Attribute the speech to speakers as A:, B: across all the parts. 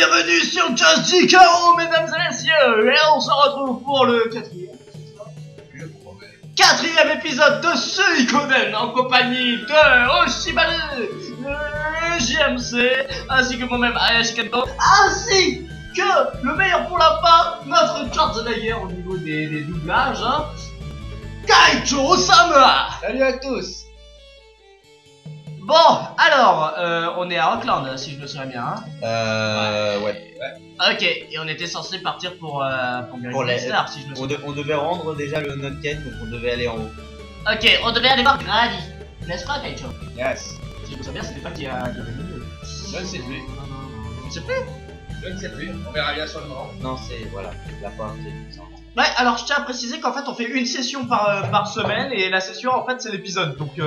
A: bienvenue sur Just Chaos, mesdames et messieurs. Et on se retrouve pour le quatrième épisode de Suikoden en compagnie de Oshibaru, JMC, ainsi que moi-même Ayashi Kento, ainsi que le meilleur pour la fin, notre Schwarzenegger au niveau des doublages, hein, Kaicho Osama.
B: Salut à tous.
A: Bon, alors, on est à Auckland, si je me souviens bien. Hein.
B: Ouais.
A: Ok, et on était censé partir pour les Stars, si je me souviens.
B: On devait rendre déjà le Notken, donc on devait aller en haut.
A: Ok, on devait aller voir Grady, n'est-ce pas, Kaicho?
B: Yes.
A: Si je me souviens bien, c'était pas qui avait le milieu.
C: Je ne sais plus.
A: Tu ne sais plus?
C: Je ne sais plus. On verra bien sur le moment.
B: Non, c'est voilà, la fin, c'est ça.
A: Ouais, alors je tiens à préciser qu'en fait on fait une session par semaine et la session en fait c'est l'épisode, donc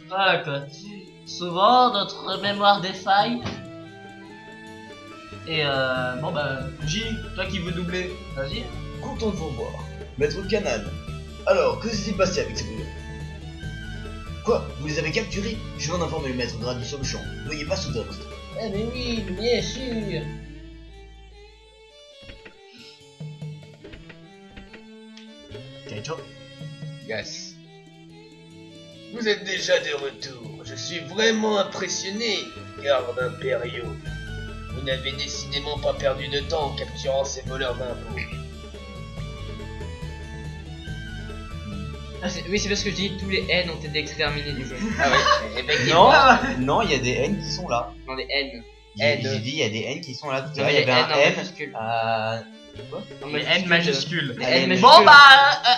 A: voilà quoi. Souvent notre mémoire défaille. Et bon bah J, toi qui veux doubler, vas-y.
B: Content de vous revoir. Maître Kanan. Alors, que s'est-il passé avec ces brûlures? Quoi? Vous les avez capturés? Je vais en informer le maître Grady sur le champ. Veuillez pas soudain.
D: Ah mais oui, bien sûr.
A: Kaicho.
C: Yes. Vous êtes déjà de retour. Je suis vraiment impressionné, garde impériaux. Vous n'avez décidément pas perdu de temps en capturant ces voleurs d'impôts.
D: Ah, oui, c'est parce que je dis tous les N ont été exterminés du jeu.
C: Ah oui, effectivement.
B: Non, il y a des N qui sont là.
D: Non, les N.
B: J'ai dit il y a des N qui sont là. Tout à l'heure,
D: Il
B: il y avait un
D: en
B: M.
D: majuscule.
B: Quoi?
A: Les N majuscules.
D: Les N majuscules.
A: Bon bah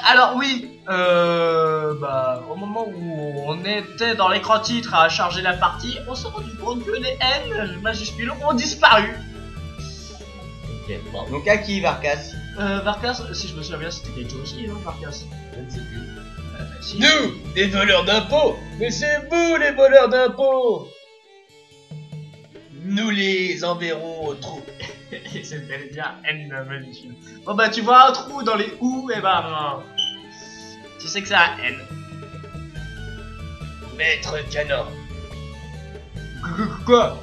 A: alors oui, bah au moment où on était dans l'écran titre à charger la partie, on s'est rendu compte que les N majuscules ont disparu.
B: Ok. Bon. Donc à qui Varkas?
A: Varkas, si je me souviens bien, c'était Kaicho aussi, hein, Varkas.
C: Je ne sais plus.
A: Si.
C: Nous, des voleurs d'impôts. Mais c'est vous les voleurs d'impôts. Nous les enverrons au trou.
A: C'est bel et bien N majuscule. Bon bah tu vois un trou dans les ou, et bah tu sais que c'est un N.
C: Maître Canon,
A: Quoi?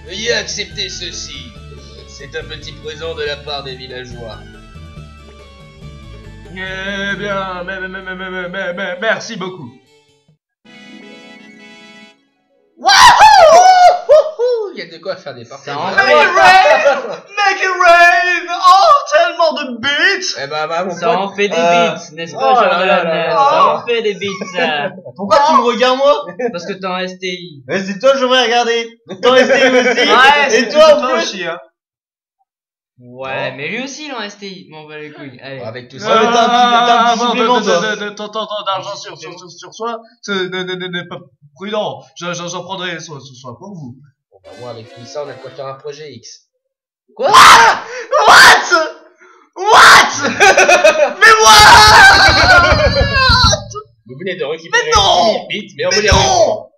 C: veuillez accepter ceci. C'est un petit présent de la part des villageois.
A: Eh bien, merci beaucoup.
C: Il y a de quoi faire des parties.
D: Ça en
A: Make it rain! Make it rain! Oh, tellement de beats!
C: Eh ben, mon
D: Ça en fait des beats, n'est-ce pas,
C: oh là
D: Jordan?
C: là là là.
D: Ça en fait des beats.
B: Pourquoi tu me regardes moi?
D: Parce que t'es en STI.
B: Mais c'est toi que j'aurais regardé. Toi STI aussi.
A: Ouais,
B: Et toi en plus.
A: aussi, hein.
D: Ouais, mais lui aussi il est en STI. M'en va les couilles. Allez.
C: Avec tout
B: Ouais,
C: ça.
B: mais t'as un petit supplément, toi.
A: Tant d'argent sur soi, n'est pas prudent. J'en prendrai soin pour vous.
C: Bon, bah, moi, avec tout ça, on a de quoi faire un projet X.
A: What? Mais what?
C: Vous venez de récupérer
A: Mais non
C: 10 000 bits, mais on
A: Mais
C: vous les
A: non!
C: rend.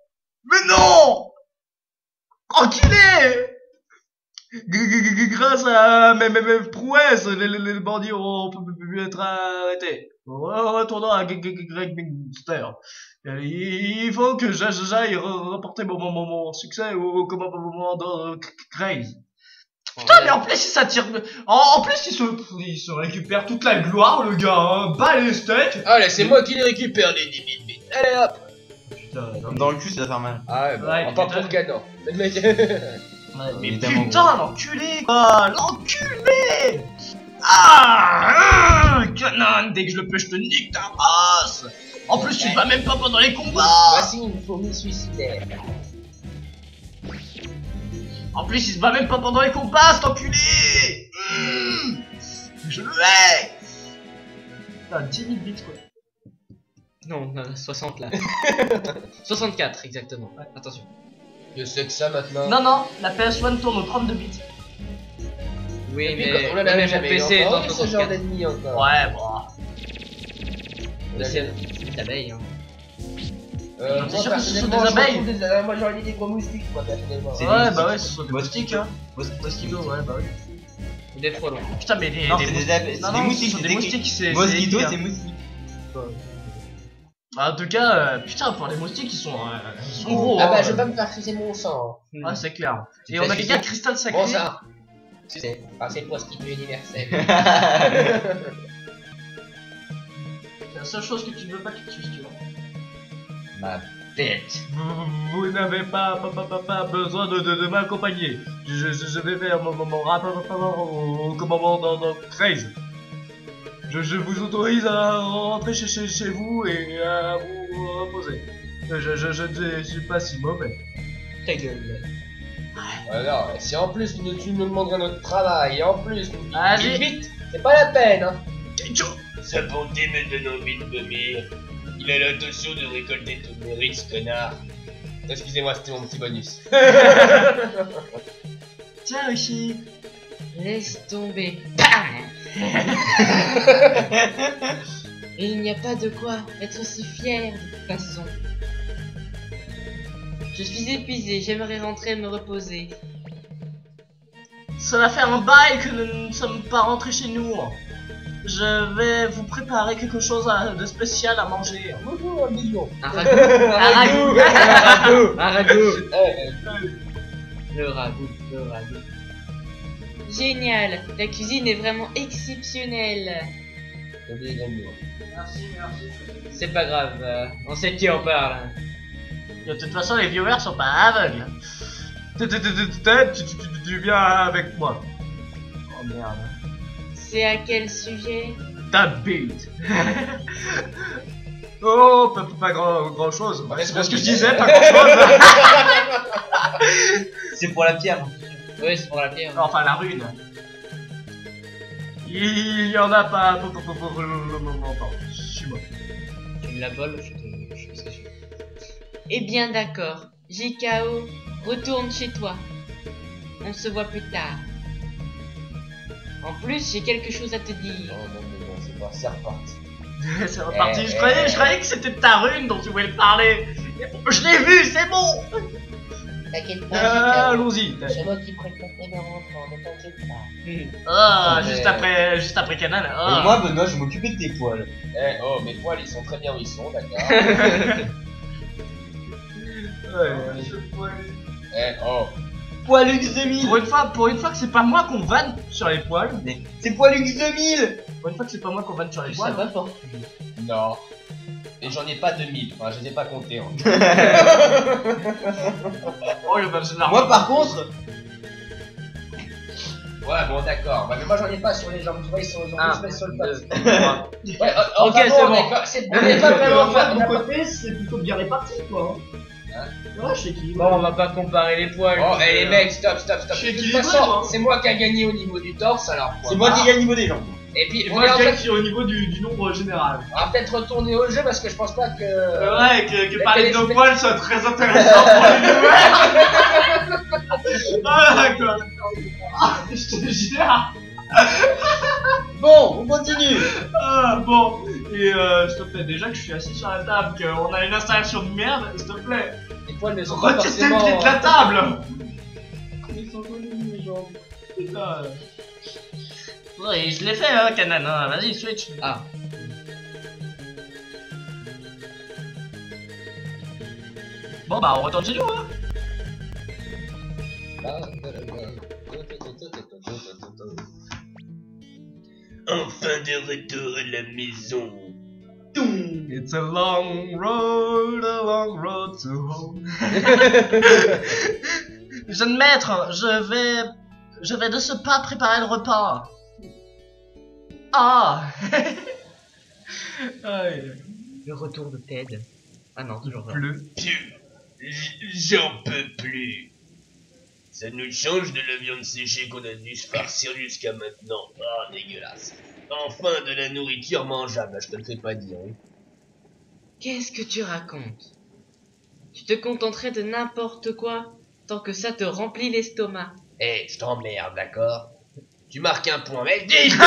A: Mais non! Enculé! Grâce à mes prouesses, les bandits ont pu être arrêtés. Retournons à Greg Minster. Il faut que j'aille reporter mon succès au commandement de Craze. Putain, mais en plus, il s'attire. En plus, il se récupère toute la gloire, le gars, hein. Bas les steaks.
C: Allez, c'est moi qui les récupère, les 10 000 bits. Allez, hop.
A: Putain,
B: Dans le cul, ça va faire mal.
C: Ah ouais, bah,
A: Ouais,
C: on part
A: putain.
C: pour Canon. Le mec.
A: mais
B: Évidemment,
A: putain, l'enculé, quoi. L'enculé. Ah, Canon, dès que je le peux, je te nique ta race. En plus, tu te bats même pas pendant les combats.
C: Voici une fourmi suicidaire.
A: En plus, il se bat même pas pendant les combats, cet enculé. Je le hais. Putain, 10 000 bits, quoi.
D: Non, 60 là. 64 exactement. Ouais, attention.
C: Je sais que ça maintenant.
A: Non, la PS1 tourne au 32 bits.
D: Oui,
C: Et puis,
D: mais
C: on en avait
D: mon
C: jamais
D: PC est
C: encore
D: en
C: eu ce genre
D: 64.
C: d'ennemi encore.
A: Ouais, bon.
D: C'est des abeilles, hein.
A: C'est sûr que ce sont
C: personnellement,
A: des
C: je
A: abeilles.
C: retrouve des- moi j'aurais dit des gros moustiques, moi personnellement.
B: C'est
A: Ouais,
B: des
A: bah ouais,
B: moustiques.
A: ce sont des moustiques, hein.
B: Mosquito,
A: Ouais, bah oui.
D: Ou des frelons.
A: Putain, mais
B: Non, c'est des abeilles,
A: Non,
B: c'est des
A: non,
B: moustiques,
A: ce sont
B: c'est
A: des moustiques, c'est.
B: Mosquito,
A: écrit,
B: c'est
A: hein.
B: moustique.
A: Bah, en tout cas, putain, pour les moustiques, ils sont gros.
C: Ah bah
A: hein.
C: je vais pas me faire friser mon sang.
A: Ah, c'est clair.
C: Tu
A: Et
C: fais
A: on a
C: sucer.
A: quelqu'un cristal sacré.
C: Bon ça. C'est c'est prostituée universelle.
A: C'est la seule chose que tu ne veux pas que tu suces, tu vois.
C: Ma bête.
A: Vous n'avez pas besoin de m'accompagner. Je vais faire mon rapport au commandant dans Craze. Je vous autorise à rentrer chez vous et à vous reposer. Je ne suis pas si mauvais.
D: Ta gueule.
C: Alors, si en plus tu nous demanderais notre travail et en plus nous
A: Vas-y.
C: vite, c'est pas la peine hein.
E: Sa bonté me donne envie de vomir. Il a l'intention de récolter tous mes riches, connard.
C: Excusez-moi, c'était mon petit bonus.
A: Tiens, Rishi.
D: Laisse tomber. Il n'y a pas de quoi être si fier de toute façon. Je suis épuisé, j'aimerais rentrer me reposer.
A: Ça va faire un bail que nous ne sommes pas rentrés chez nous. Je vais vous préparer quelque chose de spécial à manger.
C: Bonjour, un million.
D: Un ragoût. Un ragoût. Un ragoût. Le ragoût. Le ragoût. Génial. La cuisine est vraiment exceptionnelle.
C: J'ai oublié l'amour.
A: Merci.
D: C'est pas grave, on sait de qui on parle.
A: De toute façon, les viewers sont pas aveugles. Tu viens avec moi. Oh merde.
D: C'est à quel sujet?
A: Ta bite. Oh, pas grand chose. Bah, c'est ce que je disais, pas grand chose.
B: C'est pour la pierre.
D: Oui, c'est pour la pierre.
A: Enfin, la rune. Il y en a pas pour le moment. Suis-moi.
D: Tu me la voles, je sais ce que je fais. Eh bien d'accord. JKO, retourne chez toi. On se voit plus tard. En plus, j'ai quelque chose à te dire.
C: Non, c'est pas, c'est reparti.
A: C'est reparti. Je croyais que c'était ta rune dont tu voulais parler. Je l'ai vu, c'est bon.
C: T'inquiète pas, JKO.
A: Allons-y.
C: C'est moi qui prête mes enfants, ne t'inquiète pas.
A: Ah,
C: Mais-
A: juste après Canal.
B: Et
A: Ah.
B: moi, Benoît, je m'occupais de tes poils.
C: Eh oh, mes poils ils sont très bien où ils sont, d'accord. Eh oh.
B: Poilux 2000.
A: Pour une fois que c'est pas moi qu'on vanne sur les poils.
B: C'est Poilux 2000.
A: Pour une fois que c'est pas moi qu'on vanne sur les
D: Ça
A: poils.
D: va fort.
C: Non. Et j'en ai pas 2000, enfin je les ai pas comptés. Hein.
A: Oh, le badge de la
B: Moi, par contre,
C: Ouais, bon d'accord. Ouais, mais moi j'en ai pas sur les jambes, tu vois, ils sont
D: Un,
C: juste sur le
D: deux,
C: pas.
D: trois.
C: Ouais,
A: Ok, c'est bon.
C: On est pas vraiment fan.
A: mon côté, c'est plutôt bien réparti, quoi. Ouais, je sais qui.
D: Bon, on va pas comparer les poils.
C: Oh, eh les mecs, stop.
A: Je suis
C: De toute
A: équilibré,
C: façon,
A: moi.
C: c'est moi qui a gagné au niveau du torse, alors.
B: c'est moi qui gagne au niveau des jambes.
C: Et puis,
A: Moi,
C: regarde,
A: je gagne au niveau du nombre général.
C: on va peut-être retourner au jeu parce que je pense pas que.
A: Ouais, que parler de nos
C: les-
A: poils soit très intéressant pour les viewers. Ah, d'accord. Ah, je te jure.
B: Bon, on continue.
A: Ah, bon. Et s'il te plaît, déjà que je suis assis sur la table, qu'on a une installation de merde, s'il te plaît,
C: Les poils ne sont pas
A: retire tes
C: forcément.
A: pieds de la table. Ils sont connus, mes jambes. Putain. Ouais, je l'ai fait, hein, Canan. Hein. Vas-y, switch.
D: Ah.
A: Bon, bah, on retourne chez nous, hein.
E: Enfin de retour à la maison.
A: It's a long road to home. Jeune maître, je vais de ce pas préparer le repas. Ah. Aïe.
D: Le retour de Ted. Ah non, toujours pas.
A: Bleu.
E: J'en peux plus. Ça nous change de la viande séchée qu'on a dû se farcir jusqu'à maintenant. Ah, dégueulasse. Enfin de la nourriture mangeable, je te le fais pas dire. Hein.
D: Qu'est-ce que tu racontes? Tu te contenterais de n'importe quoi tant que ça te remplit l'estomac.
C: Eh, je t'emmerde, d'accord? Tu marques un point, mec. Dis, je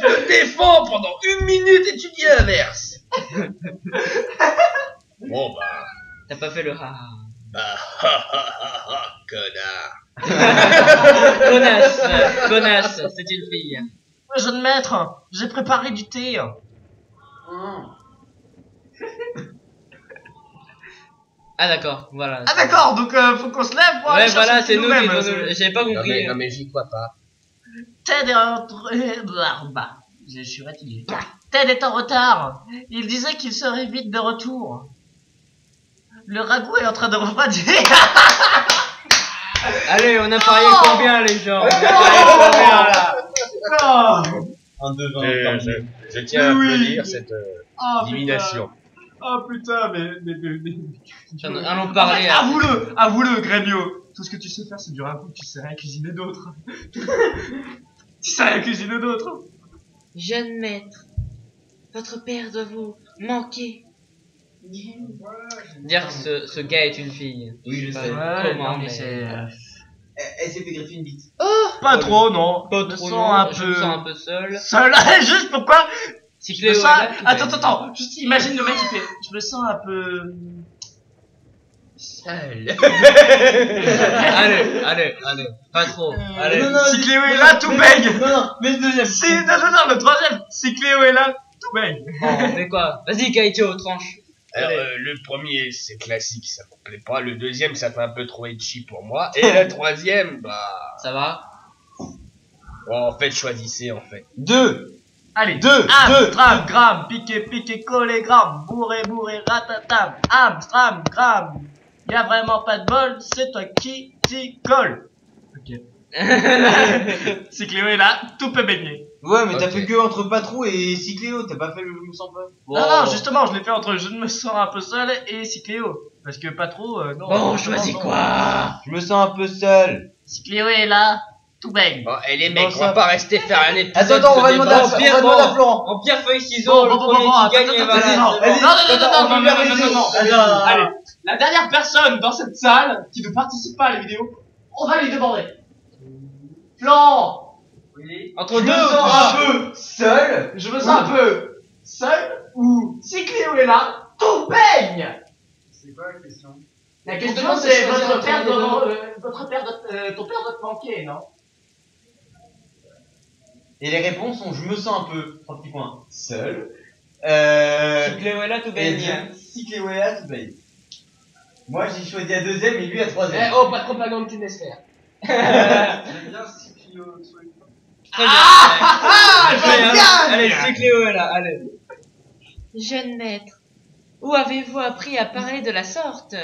C: te défends pendant 1 minute et tu dis l'inverse. Bon bah.
D: T'as pas fait le ha.
E: Ah, ha, ha, ha, ha, connard.
D: Connasse, c'est une fille.
A: Jeune maître, j'ai préparé du thé.
D: Ah d'accord, voilà.
A: Ah d'accord, donc faut qu'on se lève pour aller
D: Ouais, voilà,
A: chercher
D: c'est nous qui
A: nous-mêmes.
D: j'avais pas compris.
C: Non mais j'y crois pas.
A: Ted est je suis fatigué. Ted est en retard. Il disait qu'il serait vite de retour. Le ragoût est en train de refroidir.
D: Allez, on a parié
A: Oh
D: combien les gens? On a parié combien là?
A: Oh,
B: Un de 20.
C: Je tiens à
A: Oui.
C: applaudir cette
A: oh,
C: divination.
A: Oh putain, mais...
D: Allons parler à...
A: Avoue-le, Gremio. Tout ce que tu sais faire, c'est du ragoût, tu sais rien cuisiner d'autre. Tu sais rien cuisiner d'autre.
D: Jeune maître, votre père doit vous manquer. Dire que ce gars est une fille.
B: Oui, je sais.
D: Comment,
A: non, mais
D: mais-
A: c'est...
B: Elle s'est fait greffer une bite.
A: Pas trop, non.
D: Pas
A: Je me
D: trop,
A: sens
D: non,
A: un
D: je me
A: peu...
D: sens un peu seul.
A: Seul. Juste pourquoi
D: Si
A: je me
D: Cléo
A: sens...
D: est là, tu vas-
A: Attends. Juste imagine le mec qui fait... Je me sens un peu...
C: Seul.
D: Allez, pas trop. Allez.
B: non,
A: Si Cléo est là, tout baigne.
B: Non, mais le deuxième.
A: Si, non, le troisième. Si Cléo est là, tout baigne.
D: Bon, on fait quoi? Vas-y, Kaito, tranche.
C: Alors,
D: Allez.
C: le premier, c'est classique, ça me plaît pas. Le deuxième, ça fait un peu trop etchi pour moi. Et le troisième, bah...
D: Ça va?
C: Bon, en fait, choisissez, en fait.
B: 2.
A: Allez,
B: Deux.
A: Stram, gram, piqué, collé, gram, bourré, ratatam, stram, gram. Y a vraiment pas de bol, c'est toi qui t'y colle. Ok. Si Cléo est là, tout peut baigner.
B: Ouais, mais t'as
C: Ok.
B: fait que entre Patrou et Cycléo, t'as pas fait le je me sens pas.
A: Non, justement, je l'ai fait entre je me sens un peu seul et si Cléo. Parce que pas trop, non.
D: Bon,
A: non,
D: choisis
A: non.
D: quoi?
B: Je me sens un peu seul.
A: Si Cléo est là, tout baigne.
C: Bon, et les
B: Bon,
C: mecs, on
B: ça-
C: va pas rester faire un épisode.
B: Attends, on
C: de
B: va demander
C: débat.
B: à Florent.
D: En pierre, feuille, ciseaux, le premier qui gagne, et voilà.
A: non,
B: Vas-y,
A: non,
B: attends,
A: allez, la dernière personne dans cette salle qui ne participe pas à la vidéo, on va lui demander. Florent. Oui.
D: Entre
B: Je
D: deux
B: me
D: ou
B: sens
D: trois?
B: un peu seul.
A: Je me sens un peu seul ou si Cléo est là, tout baigne.
F: C'est quoi la question?
A: La question
D: Justement,
A: c'est
D: c'est
A: votre
D: choisir
A: père
D: entre les
A: ton père doit te manquer, non?
B: Et les réponses sont je me sens un peu, 3 petits points, seul.
D: Si Cléo est là, tout
B: Et
D: baigne.
B: bien, si Cléo est là, tout paye. Moi j'ai choisi la deuxième et lui la
C: Eh,
B: troisième.
C: oh, pas de propagande tunesphère.
F: J'aime bien si Clio truc.
D: Très bien.
A: j'aime bien.
D: Allez, si Cléo est là, allez. Jeune maître, où avez-vous appris à parler de la sorte?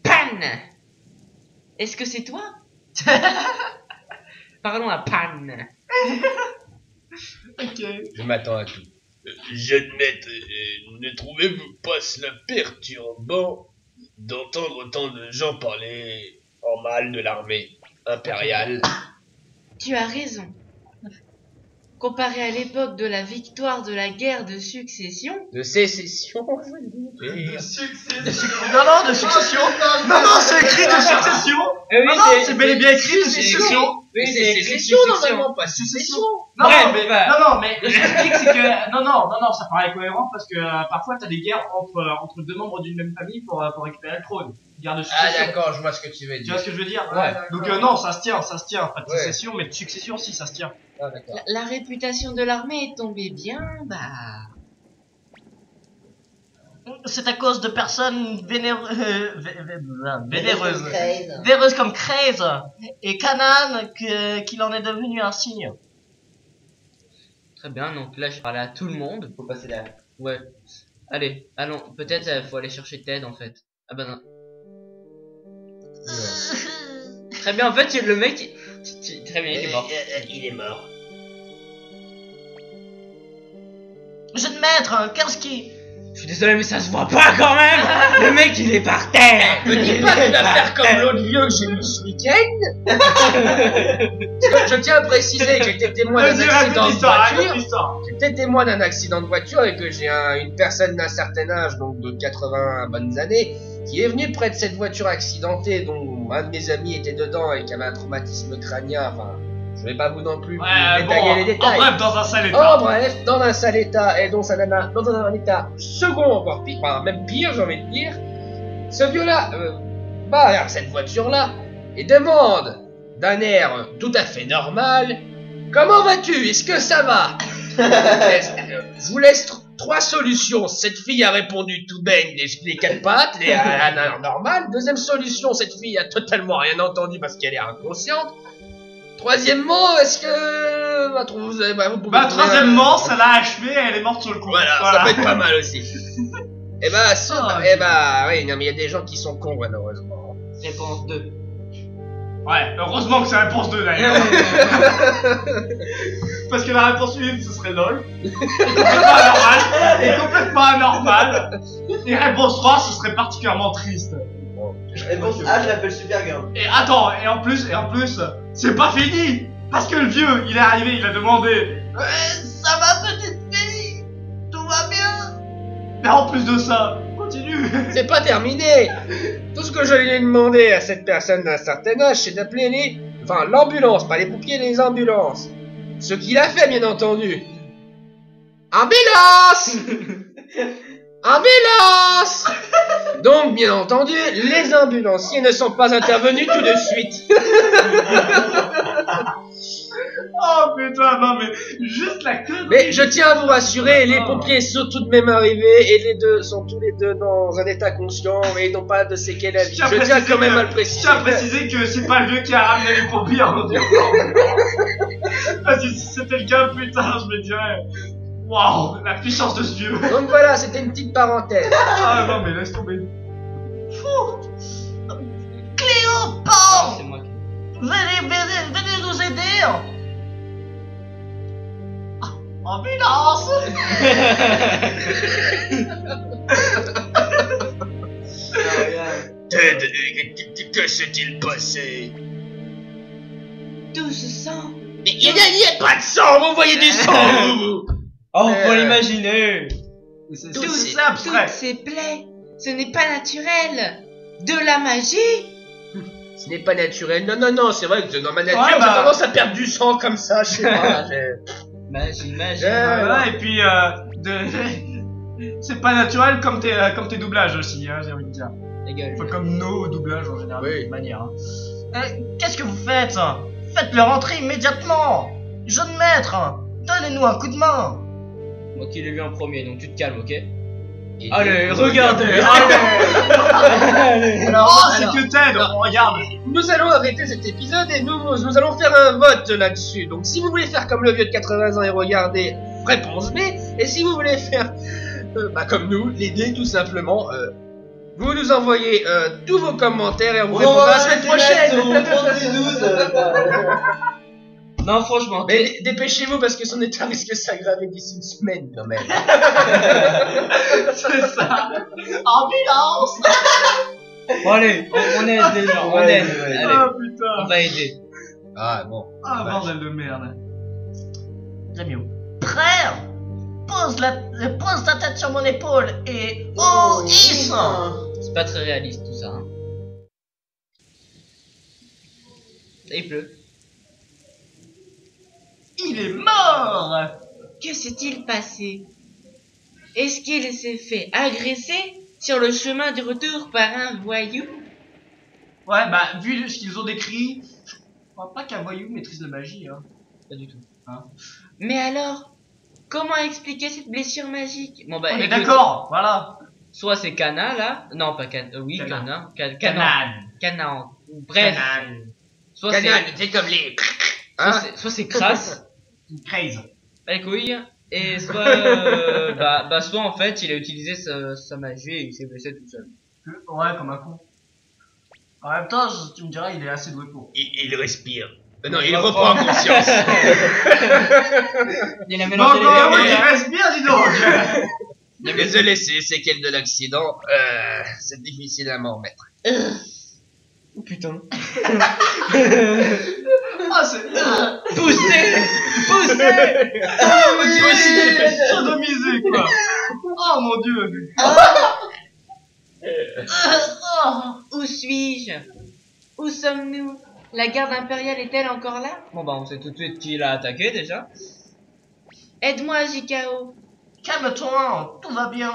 D: Pan! Est-ce que c'est toi? Parlons à Pan.
A: Ok.
C: Je m'attends à tout. Jeune maître, ne trouvez-vous pas cela perturbant d'entendre autant de gens parler en mal de l'armée impériale?
D: Tu as raison. Comparé à l'époque de la victoire de la guerre de succession,
C: De sécession, je veux dire.
A: Non, de succession. Non, c'est écrit de succession. Non, c'est bel et bien écrit de succession.
D: Oui,
C: Mais
D: c'est écrit
C: sécession,
D: succession.
C: normalement, pas succession.
A: Non,
D: Bref,
A: mais,
D: bah.
A: non, mais ce que je dis, c'est que, non, ça paraît cohérent parce que parfois t'as des guerres entre deux membres d'une même famille pour récupérer le trône. Guerre de
C: Ah
A: succession.
C: d'accord, je vois ce que tu veux
A: Tu
C: dire.
A: vois ce que je veux dire?
C: Ouais.
A: Donc non, ça se tient. Pas de
C: Ouais.
A: succession, mais de succession, si, ça se tient.
C: Ah d'accord.
D: la réputation de l'armée est tombée bien bas.
A: C'est à cause de personnes vénéreuses, véreuses comme Craze et Canaan qu'il en est devenu un signe.
D: Très bien, donc là je parlais à tout le monde.
B: Faut passer là.
D: Ouais. Allez, allons. Peut-être faut aller chercher Ted en fait. Ah bah non. Très bien, en fait le mec... Très bien, il est mort.
C: Il est mort.
A: Jeune maître, Karski.
D: Je suis désolé mais ça se voit pas quand même. Le mec il est par terre.
C: Me dis pas que tu vas faire comme l'autre vieux que j'ai vu ce week-end. Parce que je tiens à préciser que j'étais témoin d'un accident de voiture. J'étais témoin d'un accident de voiture et que j'ai une personne d'un certain âge, donc de 80 bonnes années, qui est venue près de cette voiture accidentée dont un de mes amis était dedans et qui avait un traumatisme crânien. Enfin, je vais pas vous non plus détailler les détails.
A: bref, dans un sale état.
C: Oh bref, dans un sale état, et dont sa nana dans un état second encore pire, enfin même pire j'ai envie de dire, ce vieux-là va vers cette voiture-là et demande d'un air tout à fait normal: comment vas-tu? Est-ce que ça va? Je vous laisse 3 solutions. Cette fille a répondu tout baigne, les 4 pattes, normales. Deuxième solution, cette fille a totalement rien entendu parce qu'elle est inconsciente. Troisièmement, est-ce que... vous pouvez trouver
A: troisièmement, ça l'a achevé et elle est morte sur le coup.
C: Voilà, ça peut être pas mal aussi. Et oui, non mais il y a des gens qui sont cons malheureusement.
D: Réponse 2.
A: Ouais, heureusement que c'est la réponse 2 d'ailleurs. Parce que la réponse 1, ce serait LOL. Et complètement anormal. Et réponse 3, ce serait particulièrement triste.
B: Réponse A, je l'appelle Super Girl.
A: Et attends, et en plus, c'est pas fini. Parce que le vieux, il est arrivé, il a demandé ça va petite fille, tout va bien. Mais en plus de ça, continue.
C: C'est pas terminé. Tout ce que je lui ai demandé à cette personne d'un certain âge, c'est d'appeler l'ambulance, pas les pompiers, les ambulances. Ce qu'il a fait, bien entendu. Ambulance. Ambulance. Donc, bien entendu, les ambulanciers ne sont pas intervenus tout de suite.
A: Oh putain, non mais juste la queue.
C: Mais je tiens à vous rassurer, les pompiers sont tout de même arrivés et les deux sont tous les deux dans un état conscient et n'ont pas de séquelles à vie. Je tiens quand même à le préciser.
A: Je tiens à préciser que c'est pas le vieux qui a ramené les pompiers en disant. Parce que si c'était le cas, putain, je me dirais. Waouh, la puissance de ce vieux.
C: Donc voilà, c'était une petite parenthèse.
A: Ah non mais laisse tomber.
D: Cléopâtre, c'est moi qui...
A: Venez nous aider. Ambulance.
E: Ted, que s'est-il passé?
D: Tout ce sang.
C: Mais il y a pas de sang, vous voyez du sang, vous.
A: Oh, faut l'imaginer.
D: Toutes
A: abstrait.
D: ces plaies, ce n'est pas naturel. De la magie.
C: Ce n'est pas naturel. Non, c'est vrai que dans ma nature,
A: Ouais,
C: j'ai
A: bah.
C: tendance à perdre du sang comme ça, je sais pas.
D: Magie.
A: Voilà, et puis c'est pas naturel comme tes doublages aussi, hein, j'ai envie de dire.
D: Ta gueule.
A: Enfin, comme nos doublages en général,
C: Oui.
A: de toute manière. Hein. Qu'est-ce que vous faites? Faites-le rentrer immédiatement. Jeune maître, donnez-nous un coup de main.
D: Moi qui l'ai vu en premier, donc tu te calmes, ok? Et
A: Allez,
D: donc-
A: regardez.
C: Alors,
A: C'est que Ted, on regarde.
C: nous allons arrêter cet épisode et nous allons faire un vote là-dessus. Donc si vous voulez faire comme le vieux de 80 ans et regarder, réponse B. Et si vous voulez faire comme nous, l'aider tout simplement, vous nous envoyez tous vos commentaires et on vous répondra la semaine prochaine.
D: Non, franchement.
C: Mais dépêchez-vous parce que son état risque de s'aggraver d'ici une semaine quand même.
A: C'est ça. Ambulance.
D: Bon, allez, on aide les gens, on aide. Allez,
A: Ah
D: on
A: putain.
D: va aider.
C: Ah bon.
A: Ah bordel de merde. Jamio. Prêt? Pose ta tête sur mon épaule et oh hisse.
D: C'est pas très réaliste tout ça. Hein. Il pleut.
A: Il est mort.
D: Que s'est-il passé? Est-ce qu'il s'est fait agresser sur le chemin du retour par un voyou?
A: Ouais, bah vu ce qu'ils ont décrit, je crois pas qu'un voyou maîtrise la magie. Hein.
D: Pas du tout.
A: Hein.
D: Mais alors, comment expliquer cette blessure magique? Bon bah,
A: On est
D: écoute,
A: d'accord, voilà.
D: soit c'est Cana là, non pas Cana, oui
A: Cana.
D: Cana,
A: Canaan.
D: Canaan, bref, soit
C: Canal,
D: c'est,
C: c'est comme les.
D: soit c'est crasse,
A: Crazy.
D: pas les couilles, et soit, soit en fait il a utilisé sa magie et il s'est blessé tout seul.
A: Ouais, comme un con. En même temps, tu me diras, il est assez doué pour.
E: Il respire.
C: Non, il reprend conscience.
D: Il a
A: Non,
D: mélangé les
A: non,
D: verbes.
A: il reste bien, dis donc.
C: Désolé, c'est séquelles de l'accident. C'est difficile à m'en remettre.
D: Oh putain.
A: Ah, c'est.
D: Poussez.
A: Ah, mais sodomisé, quoi. Oh mon dieu.
D: Où suis-je? Où sommes-nous? La garde impériale est-elle encore là? Bon bah on sait tout de suite qui l'a attaqué déjà. Aide-moi JKO.
A: Calme-toi, tout va bien.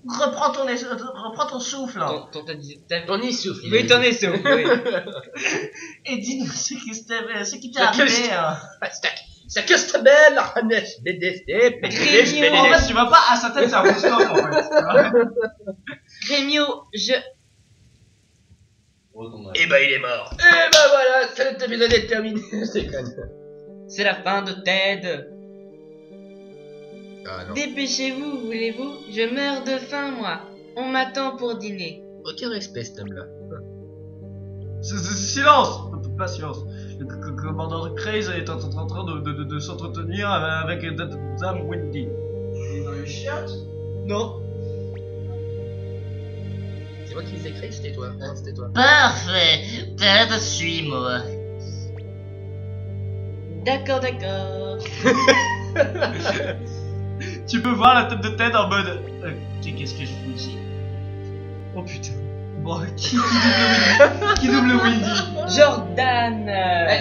A: Reprends ton souffle.
C: Ton essouffle.
D: Oui, t'en es sûr. Oui.
A: Et dis-nous ce qui t'est arrivé.
C: Ça casse ta belle, Arnès, BDC,
A: En fait, tu vas pas à sa tête, c'est un booster en fait.
D: Rémio, je...
E: Et bah il est mort.
C: Et bah voilà, cet épisode est terminé. C'est con.
D: C'est la fin de Ted.
C: Ah non.
D: Dépêchez-vous, voulez-vous? Je meurs de faim, moi. On m'attend pour dîner.
C: Aucun respect, cet homme-là.
A: Silence! Pas silence. Le commandant Craze est en train de s'entretenir avec Dame Wendy.
F: Il est dans les chiottes.
A: Non.
C: C'est moi qui les ai créés, c'était toi. Hein, c'était toi.
G: Parfait, Ted, suis-moi.
D: D'accord, d'accord.
A: Tu peux voir la tête de Ted en mode qu'est-ce que je fous ici?
D: Oh putain.
A: Bon, qui double Wendy?
D: Jordan.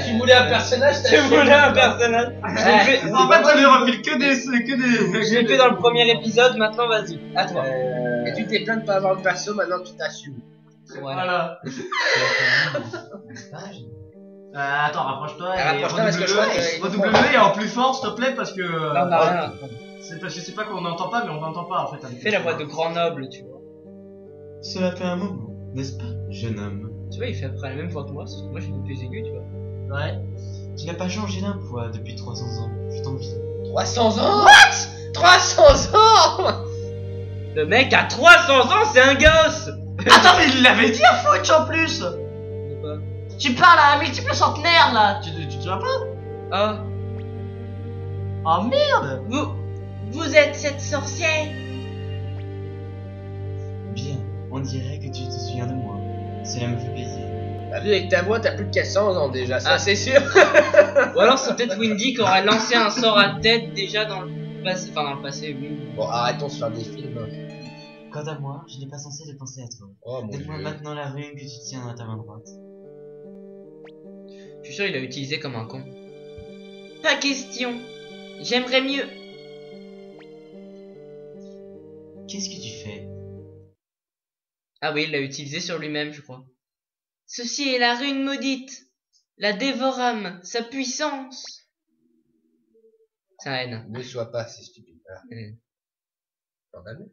C: Tu voulais un personnage,
D: Tu voulais un personnage. Je l'ai fait,
A: En fait, on lui refile que des.
D: je l'ai fait dans le premier épisode, maintenant vas-y. À toi.
C: Et tu t'es plaint de pas avoir de perso, maintenant tu t'assumes.
D: Voilà.
A: Voilà. Attends, rapproche-toi et
C: Rapproche-toi parce que je crois que-
A: redouble-le et en plus fort, s'il te plaît, parce que.
D: Non, on a rien.
A: C'est parce que c'est pas qu'on n'entend pas, mais on n'entend pas en fait. avec
D: Fais la voix de grand noble, tu vois.
H: Cela fait un moment, n'est-ce pas, jeune homme?
D: Tu vois, il fait après la même voix que moi, sauf que moi j'ai une plus aiguë, tu vois.
A: Ouais.
H: Tu n'as pas changé d'un poids depuis 300 ans, je t'envie.
C: 300 ans? What? 300 ans?
D: Le mec a 300 ans, c'est un gosse.
A: Attends, mais il l'avait dit à Fouch en plus!
D: De quoi?
G: Tu parles à un multiple centenaire là.
A: Tu te souviens pas?
D: Oh,
A: Oh merde!
D: vous êtes cette sorcière?
H: Bien, on dirait que tu te souviens de moi. Cela me fait plaisir.
C: Bah, vu avec ta voix, t'as plus de 400 ans déjà, ça c'est sûr.
D: Ou alors c'est peut-être Wendy qui aurait lancé un sort à tête déjà dans le passé, enfin dans le passé, oui.
C: Bon, arrêtons de se faire des films.
H: Quant à moi, je n'ai pas censé de penser à toi.
C: Oh mon
H: Donne-moi
C: dieu.
H: maintenant la rune que tu tiens dans ta main droite.
D: Je suis sûr il l'a utilisé comme un con. Pas question. J'aimerais mieux.
H: Qu'est-ce que tu fais?
D: Ah oui, il l'a utilisé sur lui-même, je crois. Ceci est la rune maudite. La dévorum, sa puissance. C'est un N.
C: Ne sois pas si stupide. Ah. Jordan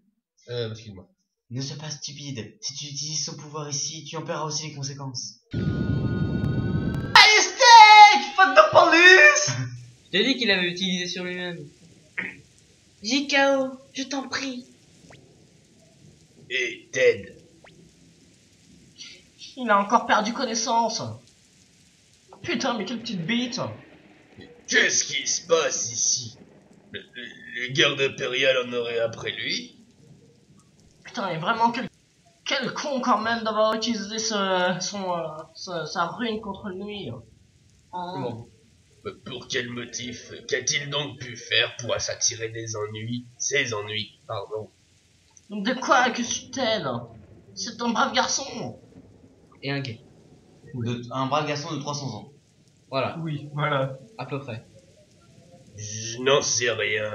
C: excuse-moi.
H: Ne sois pas stupide. Si tu utilises son pouvoir ici, tu en paieras aussi les conséquences.
A: Allez, steak! Faute de police!
D: Je t'ai dit qu'il avait utilisé sur lui-même. JKO, je t'en prie.
E: Et Ted.
A: Il a encore perdu connaissance. Putain, mais quelle petite bite!
E: Qu'est-ce qui se passe ici? Le garde impérial en aurait après lui?
A: Putain, et vraiment quel con quand même d'avoir utilisé sa rune contre lui.
D: Bon.
E: Pour quel motif? Qu'a-t-il donc pu faire pour s'attirer des ennuis? Ses ennuis, pardon.
A: Donc de quoi que tu t'aides? C'est un brave garçon.
D: Et un gay.
H: Un brave garçon de 300 ans.
D: Voilà,
A: Oui, voilà.
D: à peu près.
E: Je n'en sais rien.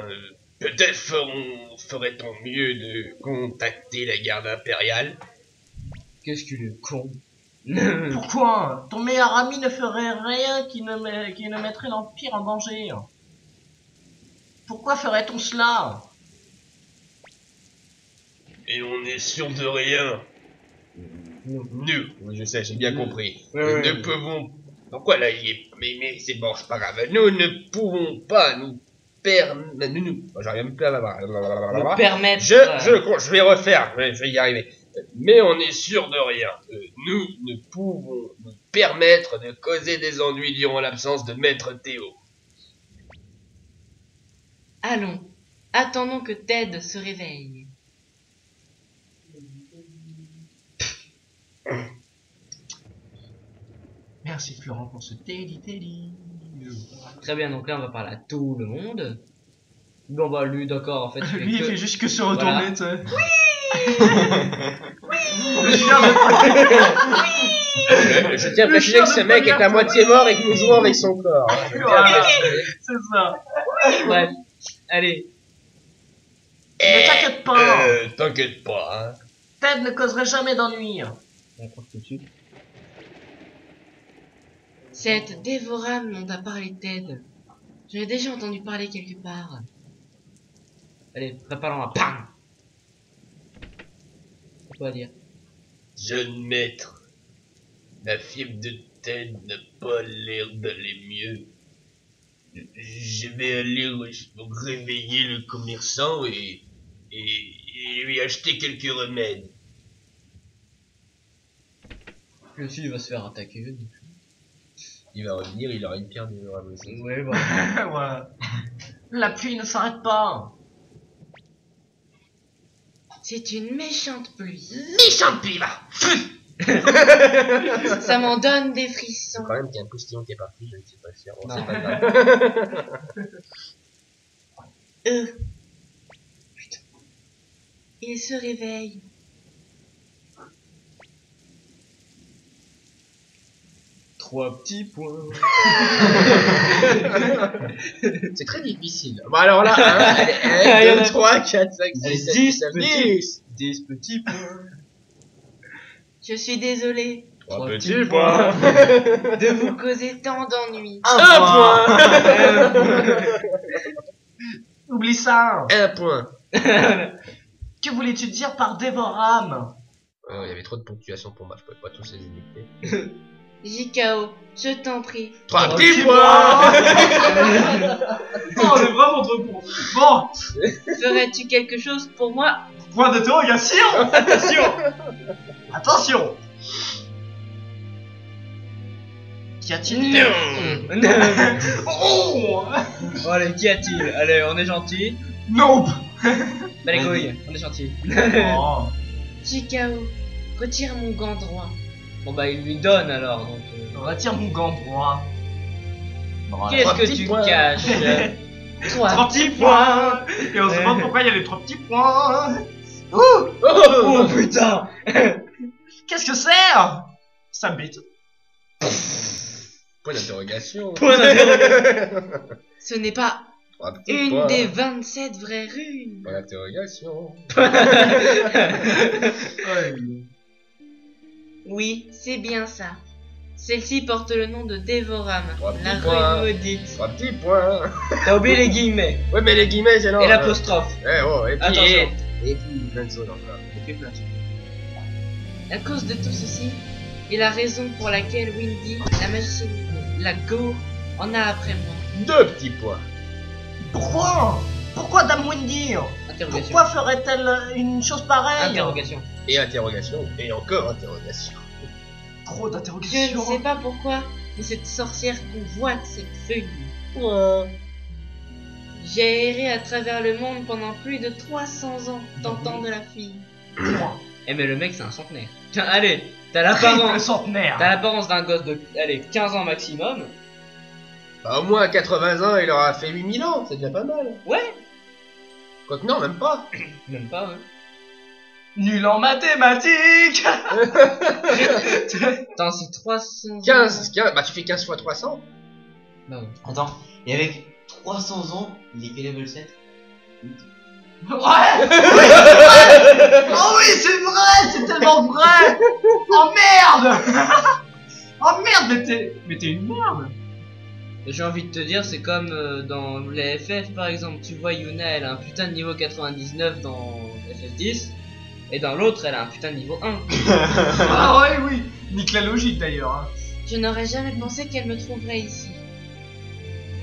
E: Peut-être ferait-on mieux de contacter la garde impériale?
D: Qu'est-ce qu'il est con.
A: Pourquoi? Ton meilleur ami ne ferait rien qui ne mettrait l'Empire en danger. Pourquoi ferait-on cela?
E: Et on est sûr de rien. Nous, oui, je sais, j'ai bien compris.
D: Ouais.
E: Nous ne pouvons... Pourquoi là il est... Mais c'est bon, c'est pas grave. Nous ne pouvons pas nous permettre... Bon, j'arrive même plus à
D: Me permettre.
E: Je vais refaire, je vais y arriver. Mais on est sûr de rien. Nous ne pouvons nous permettre de causer des ennuis durant l'absence de Maître Théo.
D: Allons, attendons que Ted se réveille.
A: Merci Florent pour ce Teddy.
D: Très bien, donc là on va parler à tout le monde. Bon bah lui d'accord, en fait
A: Lui il fait juste que se retourner,
D: Voilà.
A: tu sais. Le chien de...
C: Je tiens à
A: Le
C: préciser
A: chien
C: que ce
A: de
C: mec est à
A: Polyarchie.
C: moitié mort et que nous jouons avec son corps. Hein. Je tiens à
A: Voilà,
C: préciser.
A: c'est ça.
D: Bref, allez.
A: Ne t'inquiète pas.
E: T'inquiète pas, hein.
A: Ted ne causerait jamais d'ennui.
D: Cette dévorable dont a parlé Ted. J'en ai déjà entendu parler quelque part. Allez, préparons un PAM. C'est quoi à dire?
E: Jeune maître, la fièvre de tête n'a pas l'air d'aller mieux. Je vais aller réveiller le commerçant et lui acheter quelques remèdes.
D: Le sud va se faire attaquer.
E: Il va revenir, il aura une pierre de ramasser.
D: Ouais, voilà.
A: Voilà. La pluie ne s'arrête pas.
D: C'est une méchante pluie.
E: Méchante pluie, va!
D: Ça m'en donne des frissons.
E: Quand même qu'il y a un postillon qui est parti, je ne sais pas sûr.
D: Non.
E: C'est pas grave.
D: Putain. Il se réveille. Trois petits points.
E: C'est très difficile. Bon alors là, 1, 2, 3, 4, 5, 6, 7,
D: 10
E: 10.
D: 10 petits points. Je suis désolé
E: 3 petits points.
D: de vous causer tant d'ennuis.
E: Un point.
A: Oublie ça.
E: 1 point.
A: Que voulais-tu dire par Dévorame?
E: Il y avait trop de ponctuation pour moi, je pouvais pas tous les éditer.
D: JKO, je t'en prie.
E: 3 petits points.
A: Oh, on est vraiment trop con. Bon,
D: Ferais-tu quelque chose pour moi?
A: point d'interrogation. Attention. Attention. Qu'y a-t-il? Oh.
D: Allez, qu'y a-t-il? Allez, on est gentil.
A: Nope.
D: Bah les couilles, on est gentil.
A: Oh.
D: JKO, retire mon gant droit. Bon bah il lui donne alors donc.
A: Retire mon gant droit. Voilà.
D: Qu'est-ce que
E: petits
D: tu
E: points.
D: caches?
A: Trois
D: 3
A: petits points. Et on se demande pourquoi il y a les 3 petits points.
D: Oh putain!
A: Qu'est-ce que c'est? Ça me bite.
E: Point d'interrogation.
D: Point d'interrogation. Ce n'est pas
E: 3 petits
D: une
E: points.
D: des 27 vraies runes.
E: Point d'interrogation.
D: Oui, c'est bien ça. Celle-ci porte le nom de Dévorame,
E: Trois
D: la
E: petits points.
D: rune maudite.
E: 3 petits points.
D: T'as oublié les guillemets
E: Ouais, mais les guillemets, c'est non.
D: et l'apostrophe.
E: Et puis,
D: Attention.
E: et puis, plein de choses encore.
D: À cause de tout ceci, et la raison pour laquelle Windy, la magicienne, la Go, en a après moi.
E: 2 petits points.
A: Pourquoi? Pourquoi Dame Wendy?
D: Interrogation.
A: Pourquoi ferait-elle une chose pareille?
D: Interrogation.
E: Et interrogation. Et encore interrogation.
A: Trop
D: Je
A: d'interrogations.
D: ne sais pas pourquoi, mais cette sorcière convoite cette rune.
E: Point.
D: J'ai erré à travers le monde pendant plus de 300 ans, tentant de la fille. Eh mais le mec c'est un centenaire. Tiens, allez, t'as
A: Le
D: l'apparence.
A: centenaire.
D: T'as l'apparence d'un gosse de, allez, 15 ans maximum.
E: Bah, au moins à 80 ans, il aura fait 8000 ans. C'est déjà pas mal.
D: Ouais.
E: Quoique non, même pas.
D: Même pas, hein.
A: Nul en mathématiques.
D: Attends, c'est 300 ans.
E: 15. Bah, tu fais 15 fois 300.
D: Bah ouais.
H: Attends, et avec 300 ans, il est quel level 7?
A: Ouais. Oh oui, c'est vrai, c'est tellement vrai. Oh merde. Oh merde, mais t'es une merde.
D: J'ai envie de te dire, c'est comme dans les FF par exemple, tu vois Yuna, elle a un putain de niveau 99 dans FF10, et dans l'autre, elle a un putain de niveau 1.
A: Ah ouais, oui. Nique la logique d'ailleurs. Hein.
D: Je n'aurais jamais pensé qu'elle me trouverait ici.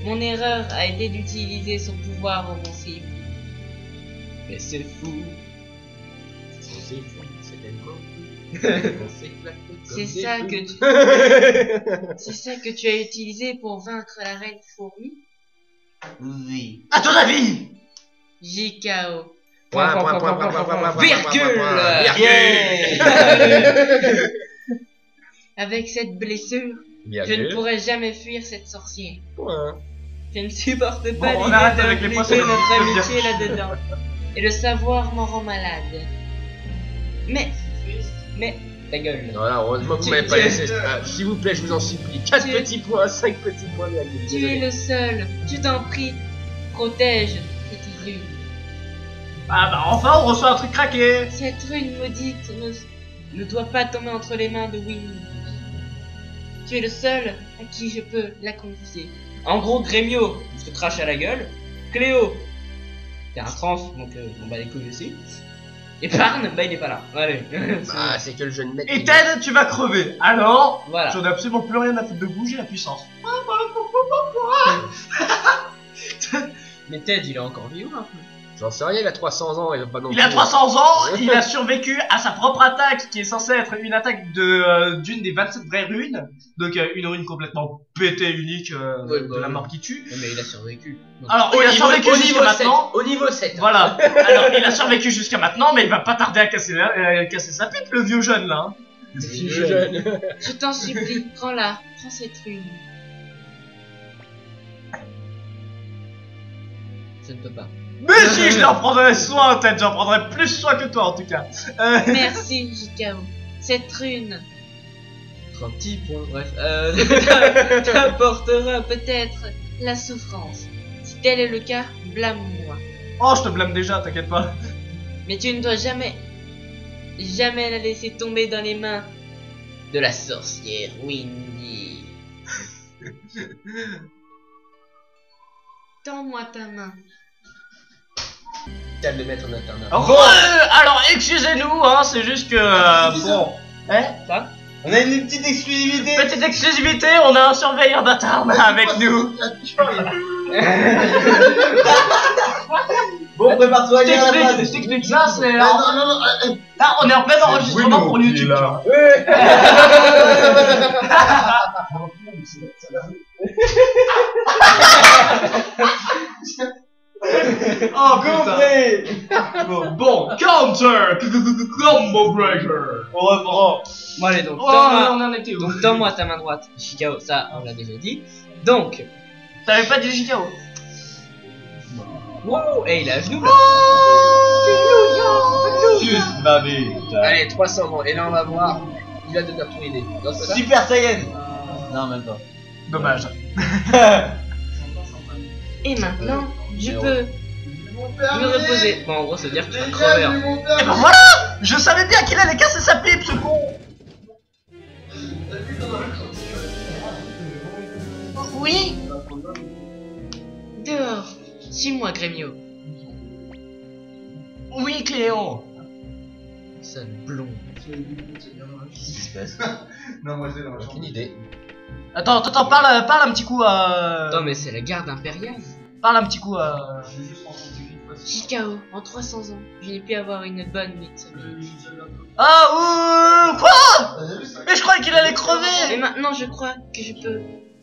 D: Mon erreur a été d'utiliser son pouvoir offensif. Mais c'est fou.
E: C'est fou, c'est tellement fou. On s'éclate comme
D: C'est
E: des
D: ça
E: fous.
D: que tu... C'est ça que tu as utilisé pour vaincre la reine fourmi?
H: Oui.
A: À ton avis?
D: JKO.
E: Point.
D: Virgule.
E: Virgule.
D: Avec cette blessure, je ne
E: Virgule.
D: pourrai jamais fuir cette sorcière.
E: Point.
D: Je ne supporte pas
A: Bon, on
D: l'idée
A: arrête avec les
D: d'impliquer
A: poissons.
D: notre amitié là-dedans. Et le savoir m'en rend malade. Mais, ta gueule.
E: Voilà, heureusement que vous
D: Tu-
E: m'avez pas
D: tu-
E: laissé. S'il vous plaît, je vous en supplie. 4
D: Tu-
E: petits points, 5 petits points, virgule.
D: Tu es
E: Désolé.
D: le seul. Tu t'en prie. Protège cette rune.
A: Ah bah enfin, on reçoit un truc craqué.
D: Cette rune maudite ne doit pas tomber entre les mains de Winnie. Tu es le seul à qui je peux la confier. En gros, Grémio, je te crache à la gueule. Cléo, t'es un trans, donc on bat les couilles aussi. Et Parn, bah il est pas là. Allez.
C: Ah, c'est que le jeune mec.
A: Et Ted, tu vas crever. Alors,
D: Voilà.
A: j'en ai absolument plus rien à foutre de bouger la puissance.
D: Mais Ted, il est encore vivant un peu.
C: J'en sais rien, il a 300 ans, il va pas non
A: Il a
C: plus.
A: 300 ans, il a survécu à sa propre attaque, qui est censée être une attaque d'une des 27 vraies runes. Donc une rune complètement pétée, unique,
C: Ouais,
A: de la mort qui tue.
D: Mais il a survécu. Donc,
A: Alors, il a survécu jusqu'à maintenant.
C: Au niveau 7.
A: Voilà. Alors, il a survécu jusqu'à maintenant, mais il va pas tarder à casser sa pipe, le vieux jeune, là. Hein.
C: Le jeune.
D: je t'en supplie, prends-la, prends cette rune. Je ne peux pas.
A: Mais si, je leur prendrai soin, Ted, j'en prendrai plus soin que toi, en tout cas.
D: Merci, JKO. Cette rune
H: 3 petits points, bref.
D: t'apportera peut-être la souffrance. Si tel est le cas, blâme-moi.
A: Oh, je te blâme déjà, t'inquiète pas.
D: Mais tu ne dois jamais la laisser tomber dans les mains de la sorcière Windy. Tends-moi ta main.
C: T'as de le mettre en internat.
A: Alors, excusez-nous, hein, c'est juste que... bon... Hein, ça
B: On a une petite exclusivité.
A: Petite exclusivité, on a un surveillant d'interne avec nous.
B: Bon, prépare-toi, il y a la base.
A: Je t'explique ça, c'est...
B: Non, non, non,
A: Là, on est en plein enregistrement pour YouTube.
B: là.
A: Oh, putain. Bon, counter, combo breaker.
B: On reprend.
D: Bon allez donc,
A: Oh, on en était où?
D: donc tends-moi ta main droite. JKO, ça on l'a déjà dit. Donc,
A: T'avais pas dit JKO?
D: wow, et il a à genoux là.
B: Juste ma bite.
C: Allez, 300 ans. Et là, on va voir. Il va devenir tout aidé. Non, c'est ça.
B: Super Saiyan. Non, même pas.
A: Dommage.
D: Et maintenant, je peux me reposer. Bon, en gros, ça veut dire que tu vas crever. Hein.
A: Et ben voilà! Je savais bien qu'il allait casser sa pipe, ce con! Oui?
D: Dehors, suis-moi, Grémio.
A: Oui, Cléon!
D: Sale blond.
B: Qu'est-ce qui se passe?
F: Non, moi j'ai dans la chambre.
C: Aucune idée.
A: Attends, parle un petit coup à...
D: Non, mais c'est la garde impériale.
A: Parle un petit coup à...
D: JKO, en 300 ans, je n'ai pu avoir une bonne nuit de sommeil.
A: Ah, quoi? Mais je croyais qu'il allait
D: Et
A: crever!
D: maintenant, je crois que je peux.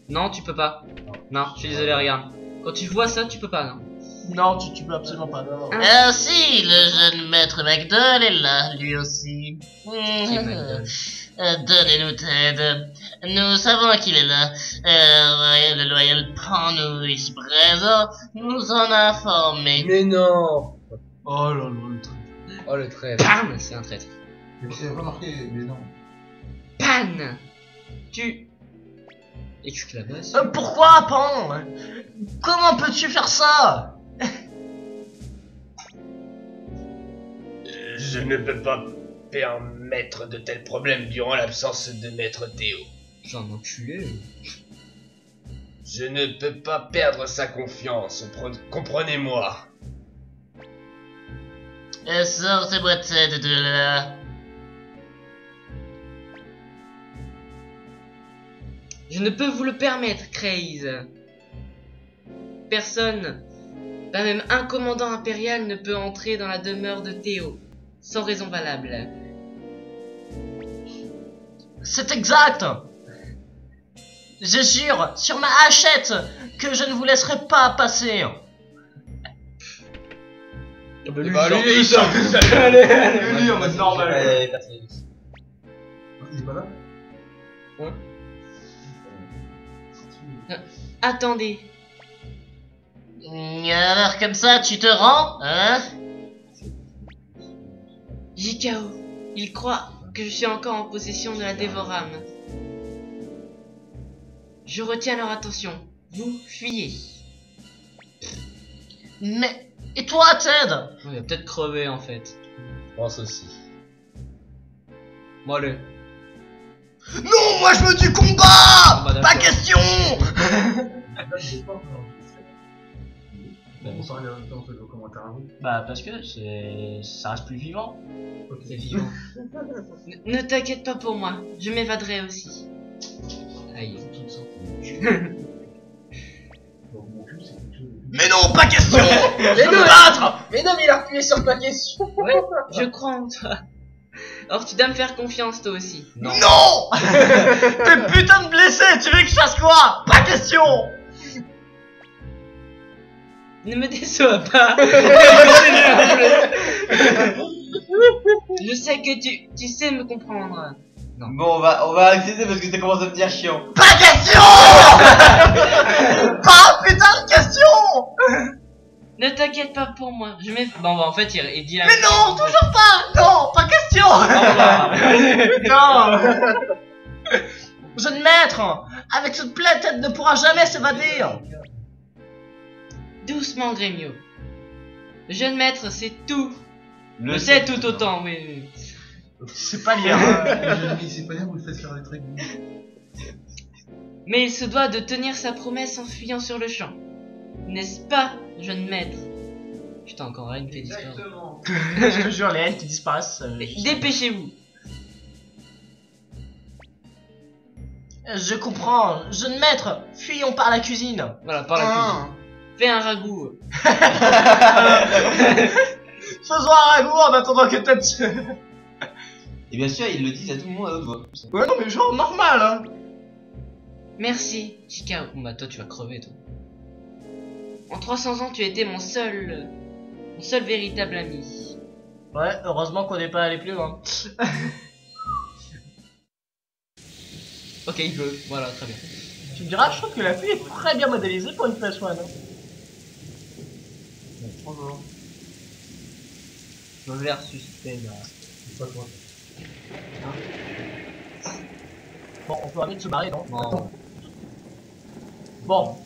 D: Non, tu peux pas. Non, je suis désolé, regarde. Quand tu vois ça, tu peux pas, non.
A: Non, tu peux absolument pas.
G: Si, le jeune maître McDonald est là, lui aussi.
D: Qui est McDonald?
G: Donnez-nous Ted. Nous savons qu'il est là. Le loyal Panouille présent nous en a informé.
C: Mais non.
A: Oh là là, le truc.
C: Oh, le trait.
D: Bam, c'est un traître.
F: Mais j'ai remarqué, mais non.
D: Pan. Tu. Et tu te la bosses.
A: Pourquoi, Pan? Comment peux-tu faire ça?
E: Je ne peux pas permettre de tels problèmes durant l'absence de maître Théo.
D: J'en enculé.
E: Je ne peux pas perdre sa confiance, comprenez-moi.
G: Sortez-moi Ted de là.
D: Je ne peux vous le permettre, Craze. Personne, pas même un commandant impérial, ne peut entrer dans la demeure de Théo, sans raison valable.
A: C'est exact! Je jure, sur ma hachette, que je ne vous laisserai pas passer.
C: Lui,
A: Allez,
C: il sort tout seul.
A: Lui, on va se normal.
B: Allez, personne.
F: Il est pas là?
D: Attendez,
G: Alors comme ça, tu te rends, hein?
D: JKO, il croit que je suis encore en possession de la Dévorame. Je retiens leur attention. Vous fuyez.
A: Mais, et toi, Ted?
D: Il va peut-être crever en fait.
C: Je pense aussi.
D: Bon allez.
A: Non, moi je veux du combat.
D: bah, d'accord.
A: Pas question.
F: On parle en même temps, on fait le commentaire à vous.
A: Bah parce que ça reste plus vivant.
D: C'est vivant. Ne t'inquiète pas pour moi, je m'évaderai aussi. Aïe.
F: Donc, mon cul, c'est quelque chose de...
A: Mais non, pas question.
C: Mais
A: Je veux
C: non,
A: me battre.
C: mais non, mais il a appuyé sur pas question.
D: Ouais, je crois en toi. Alors tu dois me faire confiance toi aussi.
A: Non. T'es putain de blessé. Tu veux que je fasse quoi? Pas question.
D: Ne me déçois pas. Je sais que tu sais me comprendre.
H: Bon, on va accepter parce que ça commence à me dire chiant.
A: Pas question. Pas putain de question.
D: Ne t'inquiète pas pour moi. Je m'ai. Bon, bah, en fait, il dit la.
A: Mais non, toujours pas. Non, pas question. Non. Jeune maître, avec cette plaie, tête ne pourra jamais s'évader.
D: Doucement, Gremio. Le jeune maître, c'est tout. Le sait tout autant, oui.
A: C'est pas lire.
F: C'est pas bien, vous le faites faire des trucs.
D: Mais il se doit de tenir sa promesse en fuyant sur le champ. N'est-ce pas, jeune maître? Putain, encore une fait d'histoire.
A: Je te jure, les haines qui disparaissent.
D: Dépêchez-vous.
A: Je comprends. Jeune maître, fuyons par la cuisine.
D: Voilà, par la cuisine. Fais un ragoût.
A: Faisons un ragoût en attendant que tête.
H: Et bien sûr, ils le disent à tout le monde à haute voix.
A: Ouais, non, mais genre normal, hein.
D: Merci, Chikao. Bon, bah, toi, tu vas crever, toi. En 300 ans, tu as été mon seul véritable ami.
A: Ouais, heureusement qu'on n'est pas allé plus loin.
D: Ok, il veut. Voilà, très bien.
A: Tu me diras, je trouve que la fille est très bien modélisée pour une Flash One.
D: Bonjour. Je vais ressusciter là.
F: C'est pas toi.
A: Bon, on peut arrêter de se barrer, non?
D: Bon.
A: Bon.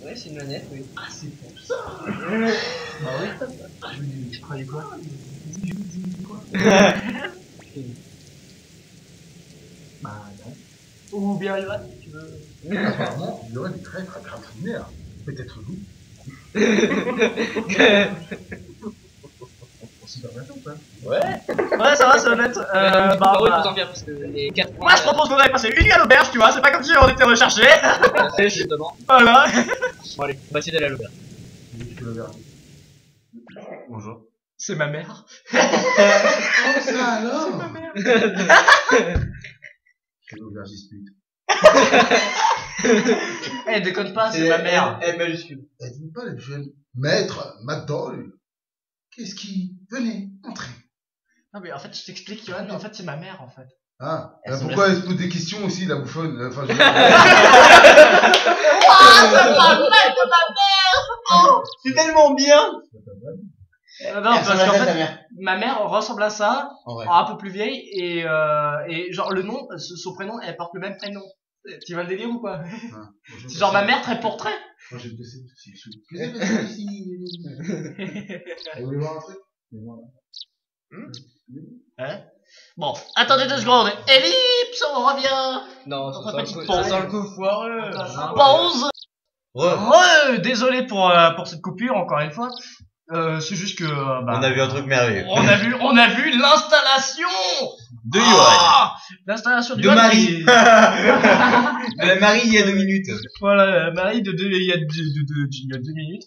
D: Ouais, c'est une manette, oui.
A: Ah, c'est pour ça. Bah oui. Ah, je me dis, tu croyais quoi? Dis quoi? Bah non. Ou bien Yoann, tu veux.
F: Apparemment, Yoann est très extraordinaire. Peut-être vous. Super bien, ça.
A: Ouais, ça va, c'est honnête. Bah,
D: oui,
A: voilà.
D: vous en faire parce que les 4
A: Moi, je propose qu'on aille passer une nuit à l'auberge, tu vois. C'est pas comme si on était recherchés.
D: points, justement.
A: Voilà.
D: Bon, allez, on va essayer d'aller à l'auberge.
F: Tu le verras.
H: Bonjour.
A: C'est ma mère.
F: Oh, ça alors Quel aubergiste pute.
A: Eh, déconne pas, c'est ma mère.
H: Elle majuscule.
F: Êtes-vous pas le jeune maître Madol? Qu'est-ce qui... Venez, entrez.
A: Non, mais en fait, je t'explique, Yoann, en fait, c'est ma mère, en fait.
F: Ah,
H: Elle se
F: pourquoi elle se pose des questions aussi, la bouffonne? Enfin, je...
H: C'est tellement bien.
A: Non, parce qu'en fait,
H: mère.
A: ma mère ressemble à ça,
H: En vrai.
A: un peu plus vieille, et genre, le nom, son prénom, elle porte le même prénom. Tu vois le délire ou quoi? C'est genre ma mère trait pour trait.
F: Moi, j'ai le PC, c'est chou. Qu'est-ce que c'est ici? Vous voulez voir un truc?
A: Hein? Bon, attendez 2 secondes. Ellipse, on revient.
D: Non,
A: Notre
D: ça
A: petite
D: sent
A: pause.
D: le coup foireux.
A: Pause.
H: Re.
A: Désolé pour cette coupure, encore une fois. C'est juste que, bah,
H: On a vu un truc merveilleux.
A: on a vu l'installation
H: De Yoann.
A: L'installation
H: De
A: Yoann
H: Marie.
A: qui-
H: De la Marie il y a 2 minutes.
A: Voilà, Marie il y a 2 minutes.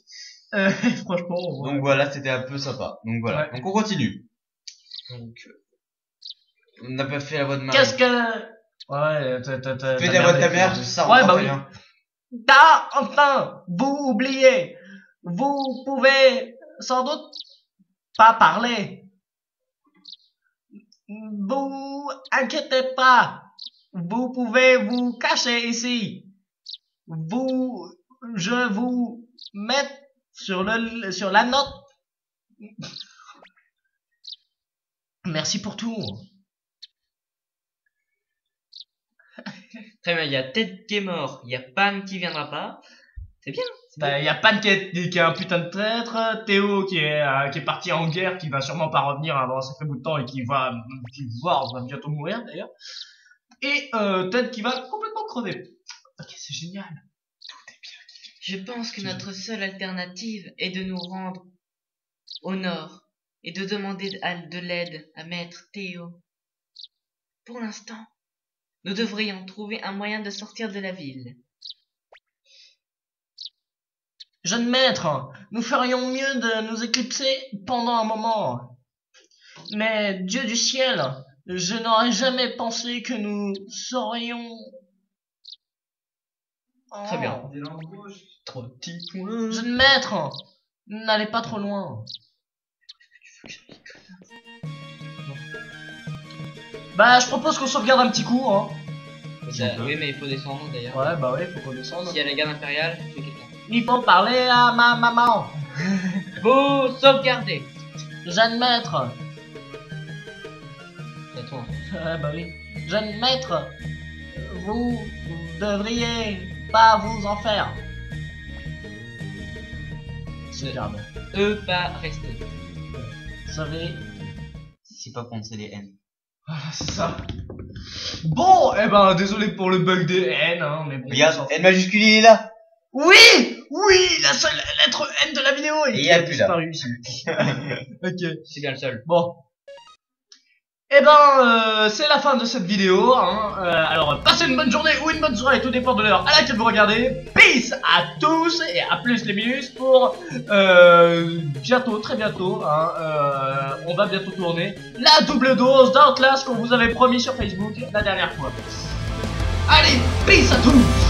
A: Franchement, ouais.
H: Donc voilà, c'était un peu sympa. Donc voilà.
A: Ouais.
H: Donc on continue.
A: Donc,
H: On n'a pas fait la voix de Marie.
A: qu'est-ce que... Ouais, t'as...
H: Fais la voix de ta mère, ça
A: Ouais,
H: rend
A: bah
H: pas
A: oui.
H: bien.
A: Enfin, vous oubliez. Vous pouvez sans doute pas parler. Vous inquiétez pas. Vous pouvez vous cacher ici. Je vous mets sur la note. Merci pour tout.
D: Très bien, il y a Ted qui est mort, il y a Pan qui viendra pas. C'est bien.
A: Il y a Pan qui est un putain de traître, Théo qui est parti en guerre, qui va sûrement pas revenir avant un sacré bout de temps et qui va bientôt mourir d'ailleurs. et Ted qui va complètement crever. Ok, c'est génial.
D: Je pense que notre seule alternative est de nous rendre au nord et de demander de l'aide à Maître Théo. Pour l'instant, nous devrions trouver un moyen de sortir de la ville.
A: Jeune maître, nous ferions mieux de nous éclipser pendant un moment. Mais Dieu du ciel, je n'aurais jamais pensé que nous serions...
D: Très bien.
A: Trop petit point. Jeune maître, n'allez pas trop loin. Bah, je propose qu'on sauvegarde un petit coup, hein.
D: Oui, mais il faut descendre d'ailleurs.
A: Ouais, bah ouais, faut qu'on descende.
D: S'il y a la garde impériale, c'est quelqu'un.
A: Il faut parler à ma maman.
D: Vous sauvegardez.
A: Jeune maître.
D: C'est à toi.
A: Bah oui. Jeune maître, vous devriez pas vous en faire. Sauvegarde.
D: Pas rester.
A: Vous savez.
H: C'est pas contre des haines.
A: Voilà, c'est ça. Bon, eh ben, désolé pour le bug des N, hein, mais bon.
H: Regarde, N majuscule, il est là.
A: Oui, oui, la seule lettre N de la vidéo.
H: Et il y a plus là.
A: disparu ici. Ok.
D: C'est bien le seul.
A: Bon. Eh ben, c'est la fin de cette vidéo, hein. Alors, passez une bonne journée ou une bonne soirée, tout dépend de l'heure à laquelle vous regardez. Peace à tous et à plus les minus pour bientôt, très bientôt, hein. On va bientôt tourner la double dose d'Outlast qu'on vous avait promis sur Facebook la dernière fois. Allez, peace à tous.